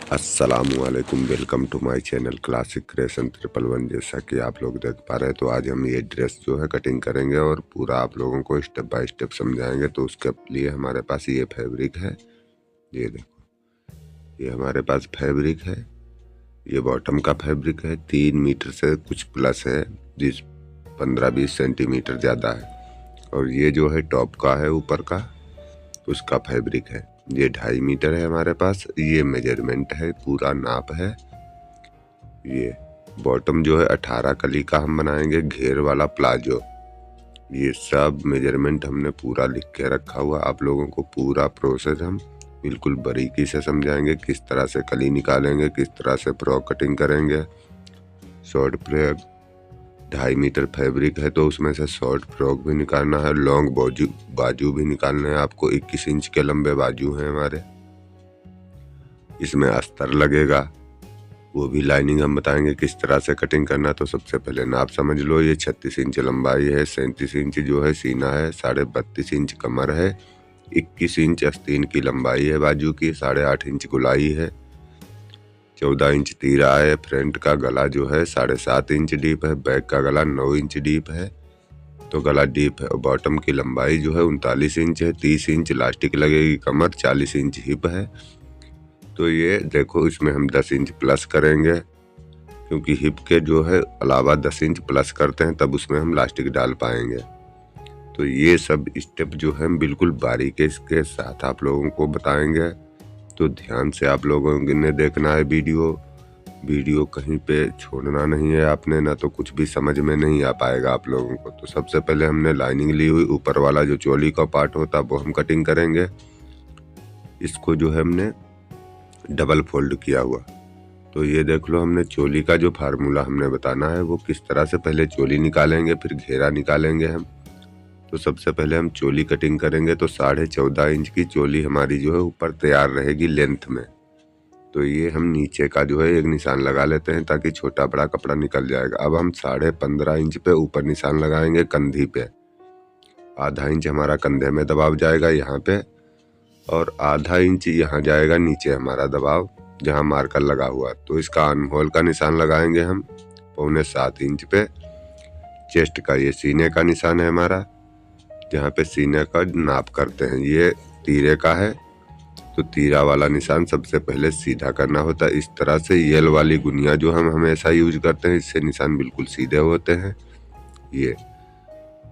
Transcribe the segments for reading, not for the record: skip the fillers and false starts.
अस्सलामुअलैकुम, welcome to my channel classic creation 111। जैसा कि आप लोग देख पा रहे हैं तो आज हम ये ड्रेस जो है कटिंग करेंगे और पूरा आप लोगों को स्टेप बाय स्टेप समझाएंगे। तो उसके लिए हमारे पास ये फैब्रिक है, ये देखो, ये हमारे पास फैब्रिक है। ये बॉटम का फैब्रिक है, 3 मीटर से कुछ प्लस है, जिस 15-20 सेंटीमीटर ज़्यादा है। और ये जो है टॉप का है, ऊपर का, उसका फैब्रिक है। ये 2.5 मीटर है हमारे पास। ये मेजरमेंट है, पूरा नाप है। ये बॉटम जो है 18 कली का हम बनाएंगे, घेर वाला प्लाजो। ये सब मेजरमेंट हमने पूरा लिख के रखा हुआ। आप लोगों को पूरा प्रोसेस हम बिल्कुल बारीकी से समझाएंगे, किस तरह से कली निकालेंगे, किस तरह से फ्रॉक कटिंग करेंगे। शॉर्ट फ्रॉक 2.5 मीटर फैब्रिक है तो उसमें से शॉर्ट फ्रॉक भी निकालना है, लॉन्ग बाजू भी निकालना है आपको। 21 इंच के लंबे बाजू हैं हमारे। इसमें अस्तर लगेगा, वो भी लाइनिंग हम बताएंगे किस तरह से कटिंग करना। तो सबसे पहले नाप समझ लो। ये 36 इंच लंबाई है, 37 इंच जो है सीना है, 32.5 इंच कमर है, 21 इंच आस्तीन की लंबाई है बाजू की, 8.5 इंच गुलाई है, 14 इंच तीरा है। फ्रंट का गला जो है 7.5 इंच डीप है, बैक का गला 9 इंच डीप है, तो गला डीप है। और बॉटम की लंबाई जो है 39 इंच है, 30 इंच इलास्टिक लगेगी, कमर 40 इंच हिप है। तो ये देखो, इसमें हम 10 इंच प्लस करेंगे, क्योंकि हिप के जो है अलावा 10 इंच प्लस करते हैं, तब उसमें हम इलास्टिक डाल पाएंगे। तो ये सब स्टेप जो है बिल्कुल बारीकी के साथ आप लोगों को बताएंगे। तो ध्यान से आप लोगों ने देखना है वीडियो कहीं पे छोड़ना नहीं है आपने, ना तो कुछ भी समझ में नहीं आ पाएगा आप लोगों को। तो सबसे पहले हमने लाइनिंग ली हुई, ऊपर वाला जो चोली का पार्ट होता है वो हम कटिंग करेंगे। इसको जो है हमने डबल फोल्ड किया हुआ। तो ये देख लो, हमने चोली का जो फार्मूला हमने बताना है वो किस तरह से, पहले चोली निकालेंगे फिर घेरा निकालेंगे हम। तो सबसे पहले हम चोली कटिंग करेंगे। तो 14.5 इंच की चोली हमारी जो है ऊपर तैयार रहेगी लेंथ में। तो ये हम नीचे का जो है एक निशान लगा लेते हैं, ताकि छोटा बड़ा कपड़ा निकल जाएगा। अब हम 15.5 इंच पे ऊपर निशान लगाएंगे कंधी पे। आधा इंच हमारा कंधे में दबाव जाएगा यहाँ पे, और आधा इंच यहाँ जाएगा नीचे हमारा दबाव, जहाँ मार्कर लगा हुआ। तो इसका आर्म होल का निशान लगाएंगे हम 6.25 इंच पे। चेस्ट का ये सीने का निशान है हमारा, जहाँ पे सीने का नाप करते हैं। ये तीरे का है, तो तीरा वाला निशान सबसे पहले सीधा करना होता है। इस तरह से येल वाली गुनिया जो हम हमेशा यूज करते हैं, इससे निशान बिल्कुल सीधे होते हैं। ये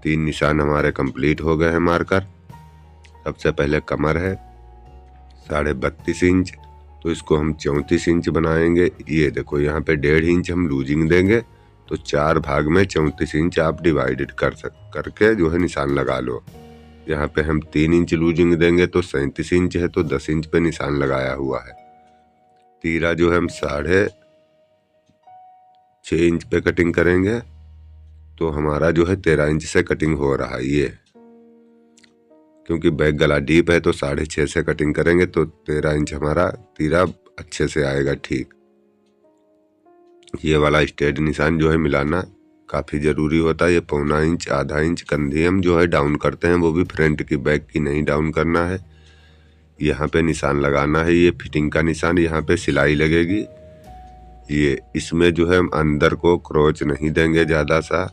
3 निशान हमारे कंप्लीट हो गए हैं मार्कर। सबसे पहले कमर है 32.5 इंच, तो इसको हम 34 इंच बनाएंगे। ये देखो, यहाँ पे 1.5 इंच हम लूजिंग देंगे, तो 4 भाग में 34 इंच आप डिवाइडेड करके जो है निशान लगा लो। यहाँ पे हम 3 इंच लूजिंग देंगे, तो 37 इंच है, तो 10 इंच पे निशान लगाया हुआ है। तीरा जो है हम 6.5 इंच पे कटिंग करेंगे, तो हमारा जो है 13 इंच से कटिंग हो रहा है। ये क्योंकि बैक गला डीप है तो 6.5 से कटिंग करेंगे, तो 13 इंच हमारा तीरा अच्छे से आएगा। ठीक, ये वाला स्ट्रेट निशान जो है मिलाना काफ़ी ज़रूरी होता है। ये 1.25 इंच, आधा इंच कंधी हम जो है डाउन करते हैं, वो भी फ्रंट की, बैक की नहीं डाउन करना है। यहाँ पे निशान लगाना है, ये फिटिंग का निशान, यहाँ पे सिलाई लगेगी। ये इसमें जो है हम अंदर को क्रोच नहीं देंगे, ज़्यादा सा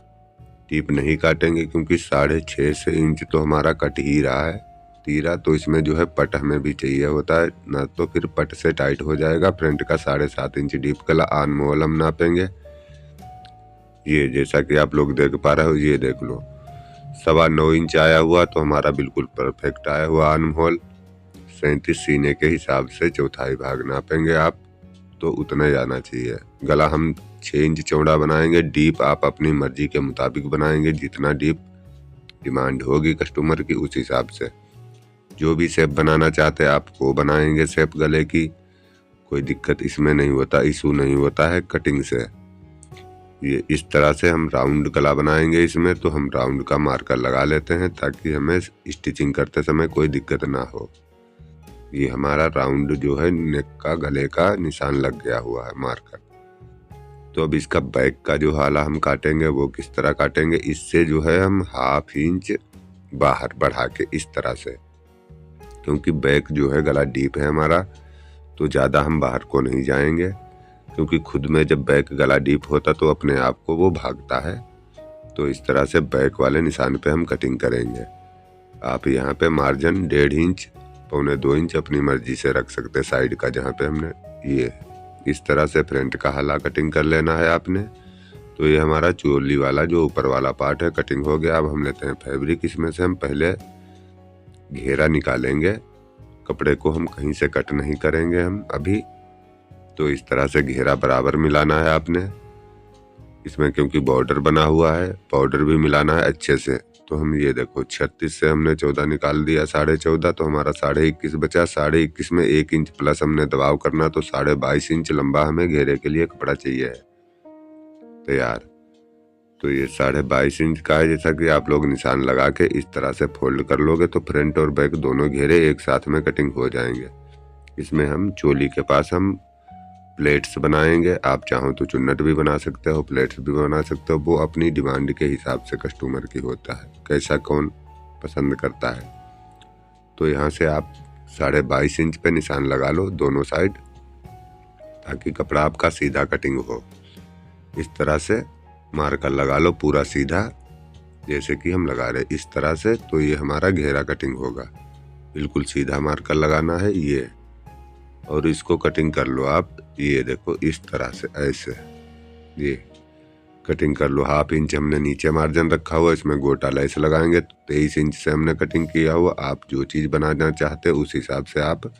टीप नहीं काटेंगे, क्योंकि 6.5 इंच तो हमारा कट ही रहा है तीरा। तो इसमें जो है पट हमें भी चाहिए होता है, ना तो फिर पट से टाइट हो जाएगा। फ्रंट का 7.5 इंच डीप गला, आर्म होल हम नापेंगे। ये जैसा कि आप लोग देख पा रहे हो, ये देख लो 9.25 इंच आया हुआ, तो हमारा बिल्कुल परफेक्ट आया हुआ आर्म होल। 37 सीने के हिसाब से चौथाई भाग नापेंगे आप, तो उतना जाना चाहिए। गला हम 6 इंच चौड़ा बनाएंगे। डीप आप अपनी मर्जी के मुताबिक बनाएंगे, जितना डीप डिमांड होगी कस्टमर की उस हिसाब से। जो भी शेप बनाना चाहते हैं आप वो बनाएंगे शेप गले की, कोई दिक्कत इसमें नहीं होता, इशू नहीं होता है कटिंग से। ये इस तरह से हम राउंड गला बनाएंगे इसमें, तो हम राउंड का मार्कर लगा लेते हैं, ताकि हमें स्टिचिंग करते समय कोई दिक्कत ना हो। ये हमारा राउंड जो है नेक का, गले का निशान लग गया हुआ है मार्कर। तो अब इसका बैक का जो हाला हम काटेंगे वो किस तरह काटेंगे, इससे जो है हम 1/2 इंच बाहर बढ़ा के, इस तरह से, क्योंकि बैक जो है गला डीप है हमारा, तो ज़्यादा हम बाहर को नहीं जाएंगे, क्योंकि खुद में जब बैक गला डीप होता तो अपने आप को वो भागता है। तो इस तरह से बैक वाले निशान पे हम कटिंग करेंगे। आप यहाँ पे मार्जिन 1.5 इंच, 1.25 इंच अपनी मर्जी से रख सकते हैं साइड का, जहाँ पे हमने ये इस तरह से फ्रंट का हला कटिंग कर लेना है आपने। तो ये हमारा चोली वाला जो ऊपर वाला पार्ट है कटिंग हो गया। अब हम लेते हैं फैब्रिक। इसमें से हम पहले घेरा निकालेंगे। कपड़े को हम कहीं से कट नहीं करेंगे हम अभी। तो इस तरह से घेरा बराबर मिलाना है आपने इसमें, क्योंकि बॉर्डर बना हुआ है, बॉर्डर भी मिलाना है अच्छे से। तो हम ये देखो 36 से हमने 14 निकाल दिया, 14.5, तो हमारा 21.5 बचा। 21.5 में 1 इंच प्लस हमने दबाव करना, तो 22.5 इंच लंबा हमें घेरे के लिए कपड़ा चाहिए है तैयार। तो ये 22.5 इंच का है। जैसा कि आप लोग निशान लगा के इस तरह से फोल्ड कर लोगे तो फ्रंट और बैक दोनों घेरे एक साथ में कटिंग हो जाएंगे। इसमें हम चोली के पास हम प्लेट्स बनाएंगे। आप चाहो तो चुन्नट भी बना सकते हो, प्लेट्स भी बना सकते हो, वो अपनी डिमांड के हिसाब से कस्टमर की होता है, कैसा कौन पसंद करता है। तो यहाँ से आप 22.5 इंच पे निशान लगा लो दोनों साइड, ताकि कपड़ा आपका सीधा कटिंग हो। इस तरह से मार्कर लगा लो पूरा सीधा, जैसे कि हम लगा रहे इस तरह से। तो ये हमारा घेरा कटिंग होगा, बिल्कुल सीधा मार्कर लगाना है ये। और इसको कटिंग कर लो आप, ये देखो इस तरह से ऐसे ये कटिंग कर लो। 1/2 इंच हमने नीचे मार्जिन रखा हुआ, इसमें गोटा लेस लगाएंगे। 23 इंच से हमने कटिंग किया हुआ। आप जो चीज़ बनाना चाहते हो उस हिसाब से आप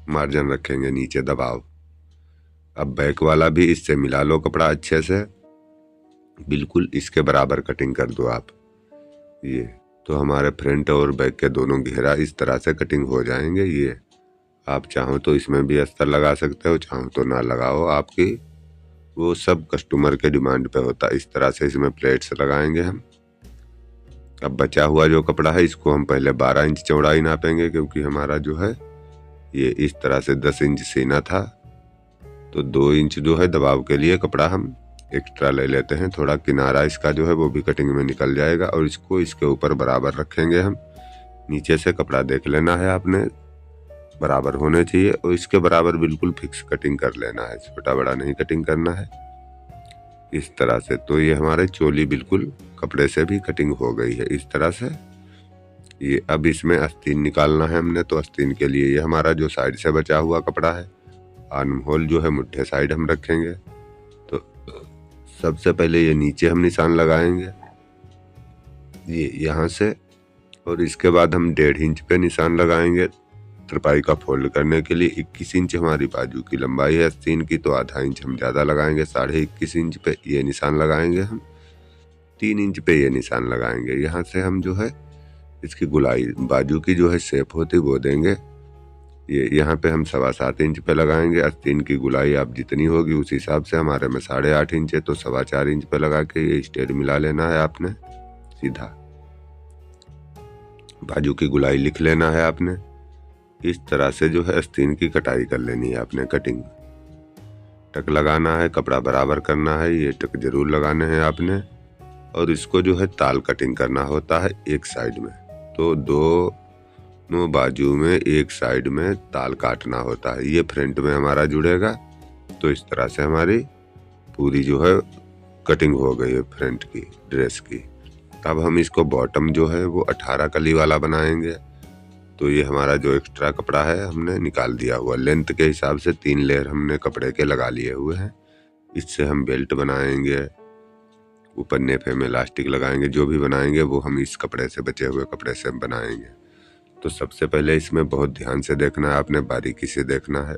मार्जिन रखेंगे नीचे दबाव। अब बैक वाला भी इससे मिला लो कपड़ा अच्छे से, बिल्कुल इसके बराबर कटिंग कर दो आप ये। तो हमारे फ्रंट और बैक के दोनों घेरा इस तरह से कटिंग हो जाएंगे ये। आप चाहो तो इसमें भी अस्तर लगा सकते हो, चाहो तो ना लगाओ, आपकी वो सब कस्टमर के डिमांड पे होता है। इस तरह से इसमें प्लेट्स लगाएंगे हम। अब बचा हुआ जो कपड़ा है इसको हम पहले 12 इंच चौड़ाई नापेंगे, क्योंकि हमारा जो है ये इस तरह से 10 इंच सीना था। तो 2 इंच जो है दबाव के लिए कपड़ा हम एक्स्ट्रा ले लेते हैं। थोड़ा किनारा इसका जो है वो भी कटिंग में निकल जाएगा। और इसको इसके ऊपर बराबर रखेंगे हम। नीचे से कपड़ा देख लेना है आपने, बराबर होने चाहिए, और इसके बराबर बिल्कुल फिक्स कटिंग कर लेना है, छोटा बड़ा नहीं कटिंग करना है इस तरह से। तो ये हमारे चोली बिल्कुल कपड़े से भी कटिंग हो गई है इस तरह से ये। अब इसमें आस्तीन निकालना है हमने। तो आस्तीन के लिए ये हमारा जो साइड से बचा हुआ कपड़ा है, आर्म होल जो है मुट्ठे साइड हम रखेंगे। तो सबसे पहले ये नीचे हम निशान लगाएंगे ये यहाँ से, और इसके बाद हम 1.5 इंच पे निशान लगाएंगे तरपाई का फोल्ड करने के लिए। 21 इंच हमारी बाजू की लंबाई है आस्तीन की, तो आधा इंच हम ज़्यादा लगाएंगे। 21.5 इंच पे ये निशान लगाएंगे हम। 3 इंच पे ये निशान लगाएंगे। यहाँ से हम जो है इसकी गुलाई बाजू की जो है शेप होती वो देंगे। ये यहाँ पे हम 7.25 इंच पे लगाएंगे। आस्तीन की गुलाई आप जितनी होगी उस हिसाब से, हमारे में 8.5 इंच है तो 4.25 इंच पे लगा के ये स्ट्रेट मिला लेना है आपने सीधा। बाजू की गुलाई लिख लेना है आपने। इस तरह से जो है आस्तीन की कटाई कर लेनी है आपने कटिंग। टक लगाना है, कपड़ा बराबर करना है, ये टक जरूर लगाने हैं आपने। और इसको जो है ताल कटिंग करना होता है एक साइड में। तो दोनों बाजू में एक साइड में ताल काटना होता है। ये फ्रंट में हमारा जुड़ेगा। तो इस तरह से हमारी पूरी जो है कटिंग हो गई है फ्रंट की ड्रेस की। अब हम इसको बॉटम जो है वो 18 कली वाला बनाएंगे। तो ये हमारा जो एक्स्ट्रा कपड़ा है हमने निकाल दिया हुआ, लेंथ के हिसाब से 3 लेयर हमने कपड़े के लगा लिए हुए हैं। इससे हम बेल्ट बनाएंगे, ऊपर नेफे में इलास्टिक लगाएंगे। जो भी बनाएंगे वो हम इस कपड़े से, बचे हुए कपड़े से बनाएंगे। तो सबसे पहले इसमें बहुत ध्यान से देखना है आपने, बारीकी से देखना है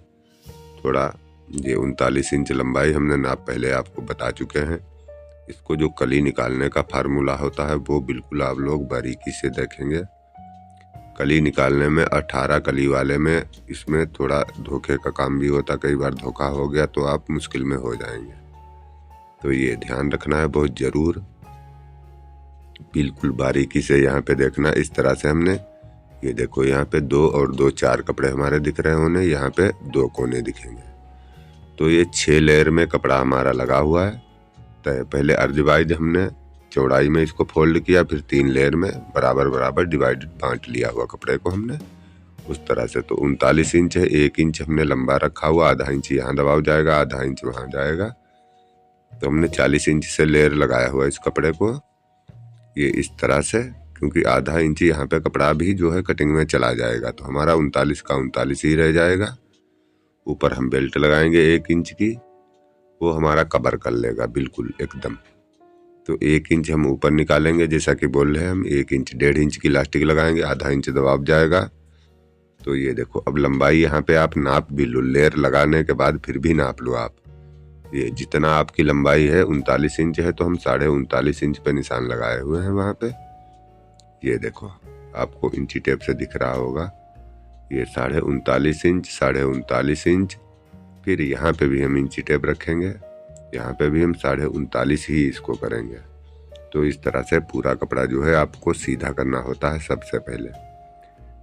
थोड़ा। ये 39 इंच लंबाई हमने नाप पहले आपको बता चुके हैं। इसको जो कली निकालने का फार्मूला होता है वो बिल्कुल आप लोग बारीकी से देखेंगे। कली निकालने में 18 कली वाले में इसमें थोड़ा धोखे का काम भी होता, कई बार धोखा हो गया तो आप मुश्किल में हो जाएंगे। तो ये ध्यान रखना है बहुत ज़रूर, बिल्कुल बारीकी से यहाँ पे देखना। इस तरह से हमने ये देखो यहाँ पे 2 और 2 4 कपड़े हमारे दिख रहे होने, यहाँ पे 2 कोने दिखेंगे। तो ये 6 लेयर में कपड़ा हमारा लगा हुआ है। तो पहले अर्धवाइज हमने चौड़ाई में इसको फोल्ड किया, फिर 3 लेयर में बराबर बराबर डिवाइड बांट लिया हुआ कपड़े को हमने। उस तरह से। तो 39 इंच है, 1 इंच हमने लंबा रखा हुआ, आधा इंच यहाँ दबाव जाएगा, आधा इंच वहाँ जाएगा। तो हमने 40 इंच से लेयर लगाया हुआ इस कपड़े को, ये इस तरह से, क्योंकि आधा इंच यहाँ पे कपड़ा भी जो है कटिंग में चला जाएगा, तो हमारा 39 का 39 ही रह जाएगा। ऊपर हम बेल्ट लगाएंगे 1 इंच की, वो हमारा कवर कर लेगा बिल्कुल एकदम। तो 1 इंच हम ऊपर निकालेंगे, जैसा कि बोल रहे हैं हम 1 इंच 1.5 इंच की इलास्टिक लगाएंगे, आधा इंच दबाव जाएगा। तो ये देखो, अब लंबाई यहाँ पे आप नाप भी लो, लेयर लगाने के बाद फिर भी नाप लो आप। ये जितना आपकी लंबाई है 39 इंच है, तो हम 39.5 इंच पे निशान लगाए हुए हैं वहाँ पे। ये देखो, आपको इंची टेप से दिख रहा होगा, ये 39.5 इंच, 39.5 इंच। फिर यहाँ पे भी हम इंची टेप रखेंगे, यहाँ पे भी हम 39.5 ही इसको करेंगे। तो इस तरह से पूरा कपड़ा जो है आपको सीधा करना होता है सबसे पहले।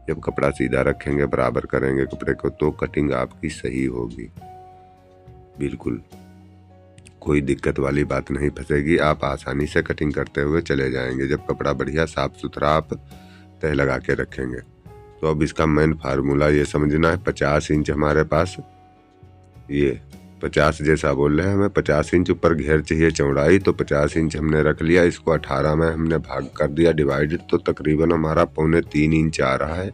जब कपड़ा सीधा रखेंगे, बराबर करेंगे कपड़े को, तो कटिंग आपकी सही होगी बिल्कुल, कोई दिक्कत वाली बात नहीं फंसेगी। आप आसानी से कटिंग करते हुए चले जाएंगे जब कपड़ा बढ़िया साफ सुथरा आप तय लगा के रखेंगे। तो अब इसका मेन फार्मूला ये समझना है, 50 इंच हमारे पास, ये 50 जैसा बोल रहे हैं हमें, 50 इंच ऊपर घेर चाहिए चौड़ाई, तो 50 इंच हमने रख लिया, इसको 18 में हमने भाग कर दिया डिवाइडेड, तो तकरीबन हमारा 3.25 इंच आ रहा है।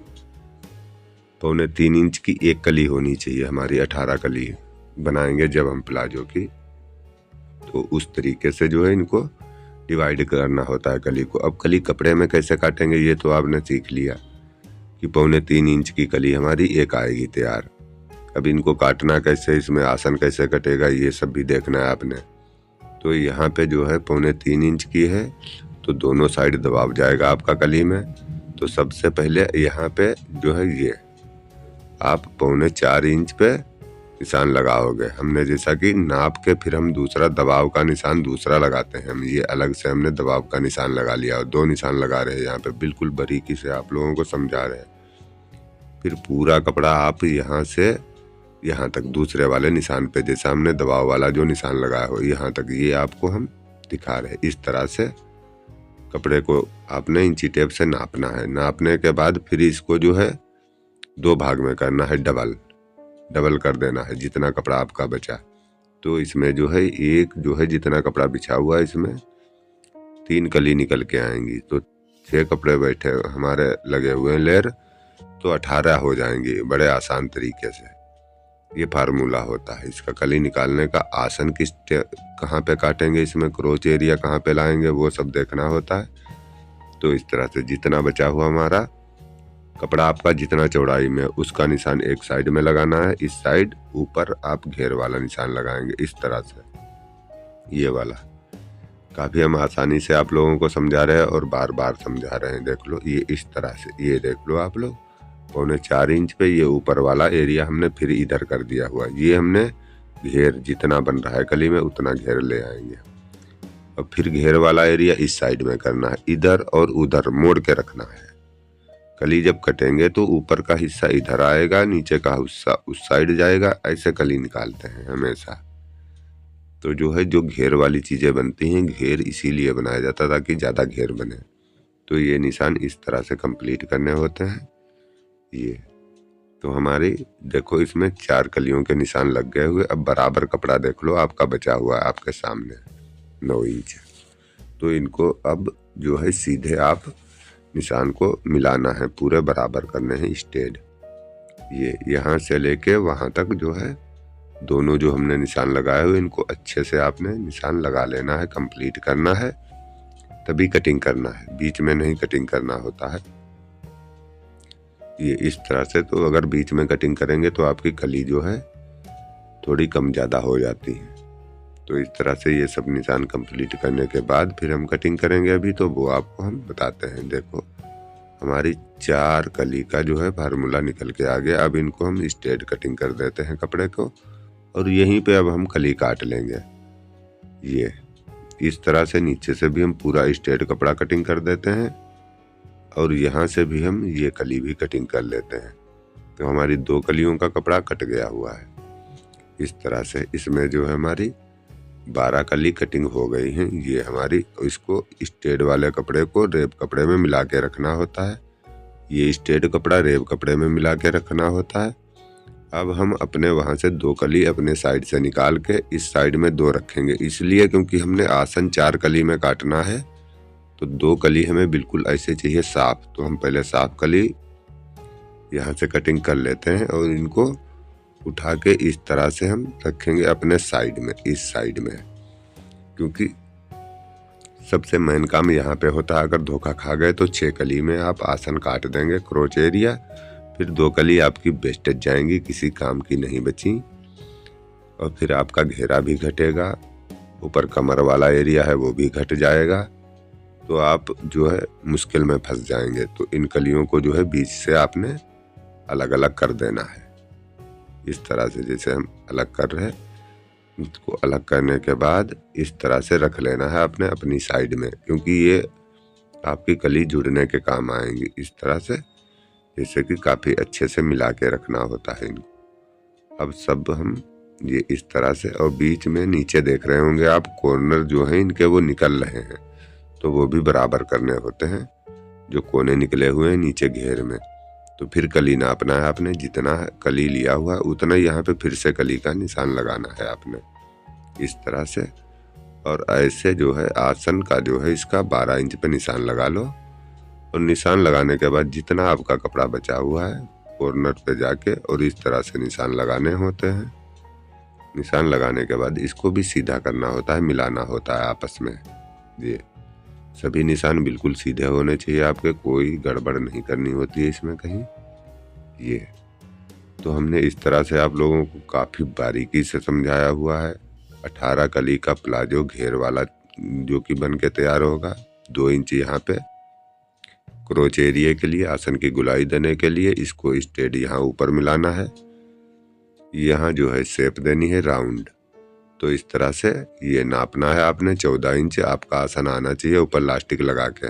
3.25 इंच की एक कली होनी चाहिए हमारी, 18 कली बनाएंगे जब हम प्लाजो की। तो उस तरीके से जो है इनको डिवाइड करना होता है कली को। अब कली कपड़े में कैसे काटेंगे ये तो आपने सीख लिया कि 3.25 इंच की कली हमारी एक आएगी तैयार। अब इनको काटना कैसे, इसमें आसन कैसे कटेगा, ये सब भी देखना है आपने। तो यहाँ पे जो है 3.25 इंच की है, तो दोनों साइड दबाव जाएगा आपका कली में। तो सबसे पहले यहाँ पे जो है ये आप 4.25 इंच पे निशान लगाओगे। हमने जैसा कि नाप के फिर हम दूसरा दबाव का निशान दूसरा लगाते हैं, हम ये अलग से हमने दबाव का निशान लगा लिया और 2 निशान लगा रहे हैं यहाँ पे, बिल्कुल बारीकी से आप लोगों को समझा रहे हैं। फिर पूरा कपड़ा आप यहाँ से यहाँ तक दूसरे वाले निशान पे, जैसा हमने दबाव वाला जो निशान लगाया हो यहाँ तक, ये आपको हम दिखा रहे हैं। इस तरह से कपड़े को आपने इंची टेप से नापना है। नापने के बाद फिर इसको जो है 2 भाग में करना है, डबल कर देना है जितना कपड़ा आपका बचा। तो इसमें जो है एक जो है जितना कपड़ा बिछा हुआ है, इसमें 3 कली निकल के आएंगी। तो 6 कपड़े बैठे हमारे लगे हुए हैं लेयर, तो 18 हो जाएंगे बड़े आसान तरीके से। ये फार्मूला होता है इसका कली निकालने का। आसन कहाँ पे काटेंगे, इसमें क्रोच एरिया कहाँ पे लाएंगे, वो सब देखना होता है। तो इस तरह से जितना बचा हुआ हमारा कपड़ा आपका जितना चौड़ाई में, उसका निशान एक साइड में लगाना है। इस साइड ऊपर आप घेर वाला निशान लगाएंगे इस तरह से, ये वाला। काफ़ी हम आसानी से आप लोगों को समझा रहे हैं और बार बार समझा रहे हैं। देख लो ये इस तरह से, ये देख लो आप लोग 4.25 इंच पे ये ऊपर वाला एरिया हमने फिर इधर कर दिया हुआ। ये हमने घेर जितना बन रहा है कली में उतना घेर ले आएंगे। और फिर घेर वाला एरिया इस साइड में करना है, इधर और उधर मोड़ के रखना है। कली जब कटेंगे तो ऊपर का हिस्सा इधर आएगा, नीचे का हिस्सा उस साइड जाएगा, ऐसे कली निकालते हैं हमेशा। तो जो है जो घेर वाली चीज़ें बनती हैं, घेर इसीलिए बनाया जाता ताकि ज़्यादा घेर बने। तो ये निशान इस तरह से कंप्लीट करने होते हैं ये। तो हमारी देखो इसमें 4 कलियों के निशान लग गए हुए। अब बराबर कपड़ा देख लो आपका बचा हुआ है आपके सामने 9 इंच। तो इनको अब जो है सीधे आप निशान को मिलाना है, पूरे बराबर करने हैं स्टेड। ये यहाँ से लेके वहाँ तक जो है दोनों जो हमने निशान लगाए हुए इनको अच्छे से आपने निशान लगा लेना है, कंप्लीट करना है, तभी कटिंग करना है, बीच में नहीं कटिंग करना होता है। ये इस तरह से। तो अगर बीच में कटिंग करेंगे तो आपकी कली जो है थोड़ी कम ज़्यादा हो जाती है। तो इस तरह से ये सब निशान कंप्लीट करने के बाद फिर हम कटिंग करेंगे अभी, तो वो आपको हम बताते हैं। देखो हमारी 4 कली का जो है फार्मूला निकल के आ गया। अब इनको हम स्ट्रेट कटिंग कर देते हैं कपड़े को, और यहीं पे अब हम कली काट लेंगे। ये इस तरह से नीचे से भी हम पूरा स्ट्रेट कपड़ा कटिंग कर देते हैं, और यहाँ से भी हम ये कली भी कटिंग कर लेते हैं। तो हमारी 2 कलियों का कपड़ा कट गया हुआ है इस तरह से। इसमें जो है हमारी 12 कली कटिंग हो गई हैं ये हमारी। इसको स्ट्रेट वाले कपड़े को रेप कपड़े में मिला के रखना होता है। ये स्ट्रेट कपड़ा रेब कपड़े में मिला के रखना होता है। अब हम अपने वहाँ से 2 कली अपने साइड से निकाल के इस साइड में 2 रखेंगे, इसलिए क्योंकि हमने आसन 4 कली में काटना है, तो 2 कली हमें बिल्कुल ऐसे चाहिए साफ। तो हम पहले साफ कली यहाँ से कटिंग कर लेते हैं और इनको उठा के इस तरह से हम रखेंगे अपने साइड में, इस साइड में, क्योंकि सबसे मेन काम यहाँ पे होता है। अगर धोखा खा गए तो 6 कली में आप आसन काट देंगे क्रोच एरिया, फिर 2 कली आपकी वेस्टेज जाएंगी, किसी काम की नहीं बची, और फिर आपका घेरा भी घटेगा, ऊपर कमर वाला एरिया है वो भी घट जाएगा, तो आप जो है मुश्किल में फंस जाएंगे। तो इन कलियों को जो है बीच से आपने अलग अलग कर देना है, इस तरह से जैसे हम अलग कर रहे हैं। इसको अलग करने के बाद इस तरह से रख लेना है अपने अपनी साइड में, क्योंकि ये आपकी कली जुड़ने के काम आएंगी। इस तरह से जैसे कि काफ़ी अच्छे से मिला के रखना होता है इनको। अब सब हम ये इस तरह से, और बीच में नीचे देख रहे होंगे आप कॉर्नर जो है इनके वो निकल रहे हैं, तो वो भी बराबर करने होते हैं। जो कोने निकले हुए हैं नीचे घेर में, तो फिर कली नापना है आपने, जितना कली लिया हुआ उतना यहाँ पे फिर से कली का निशान लगाना है आपने, इस तरह से। और ऐसे जो है आसन का जो है इसका 12 इंच पे निशान लगा लो, और निशान लगाने के बाद जितना आपका कपड़ा बचा हुआ है कॉर्नर पे जाके और इस तरह से निशान लगाने होते हैं। निशान लगाने के बाद इसको भी सीधा करना होता है, मिलाना होता है आपस में। ये सभी निशान बिल्कुल सीधे होने चाहिए आपके, कोई गड़बड़ नहीं करनी होती है इसमें कहीं। ये तो हमने इस तरह से आप लोगों को काफ़ी बारीकी से समझाया हुआ है। 18 कली का प्लाजो घेर वाला जो कि बन के तैयार होगा। 2 इंच यहाँ पे क्रोच एरिया के लिए, आसन की गुलाई देने के लिए इसको स्ट्रेट यहाँ ऊपर मिलाना है। यहाँ जो है शेप देनी है राउंड, तो इस तरह से ये नापना है आपने। 14 इंच आपका आसन आना चाहिए ऊपर लास्टिक लगा के।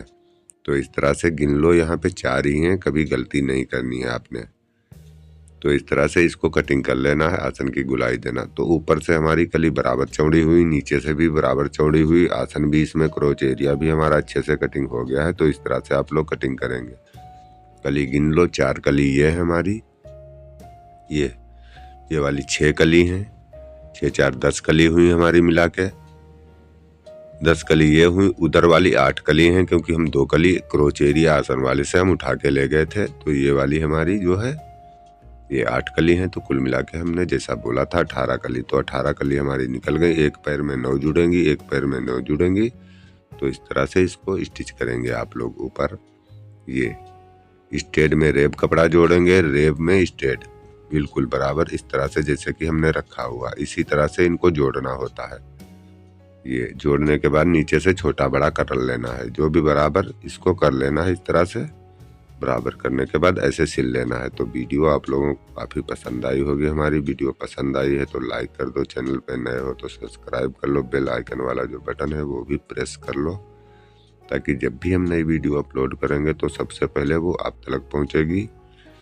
तो इस तरह से गिन लो, यहाँ पे 4 ही हैं, कभी गलती नहीं करनी है आपने। तो इस तरह से इसको कटिंग कर लेना है, आसन की गुलाई देना। तो ऊपर से हमारी कली बराबर चौड़ी हुई, नीचे से भी बराबर चौड़ी हुई, आसन भी इसमें क्रोच एरिया भी हमारा अच्छे से कटिंग हो गया है। तो इस तरह से आप लोग कटिंग करेंगे। कली गिन लो, 4 कली ये है हमारी, ये वाली 6 कली हैं, 6 4 10 कली हुई हमारी मिला के। 10 कली ये हुई, उधर वाली 8 कली हैं, क्योंकि हम 2 कली क्रोच एरिया आसन वाले से हम उठा के ले गए थे। तो ये वाली हमारी जो है ये 8 कली हैं। तो कुल मिला के हमने जैसा बोला था 18 कली, तो 18 कली हमारी निकल गई। एक पैर में 9 जुड़ेंगी, एक पैर में 9 जुड़ेंगी। तो इस तरह से इसको स्टिच करेंगे आप लोग। ऊपर ये स्ट्रेट में रेब कपड़ा जोड़ेंगे, रेब में स्ट्रेट बिल्कुल बराबर, इस तरह से जैसे कि हमने रखा हुआ, इसी तरह से इनको जोड़ना होता है। ये जोड़ने के बाद नीचे से छोटा बड़ा कर लेना है, जो भी बराबर इसको कर लेना है। इस तरह से बराबर करने के बाद ऐसे सिल लेना है। तो वीडियो आप लोगों को काफ़ी पसंद आई होगी। हमारी वीडियो पसंद आई है तो लाइक कर दो, चैनल पे नए हो तो सब्सक्राइब कर लो, बेल आइकन वाला जो बटन है वो भी प्रेस कर लो, ताकि जब भी हम नई वीडियो अपलोड करेंगे तो सबसे पहले वो आप तक पहुँचेगी।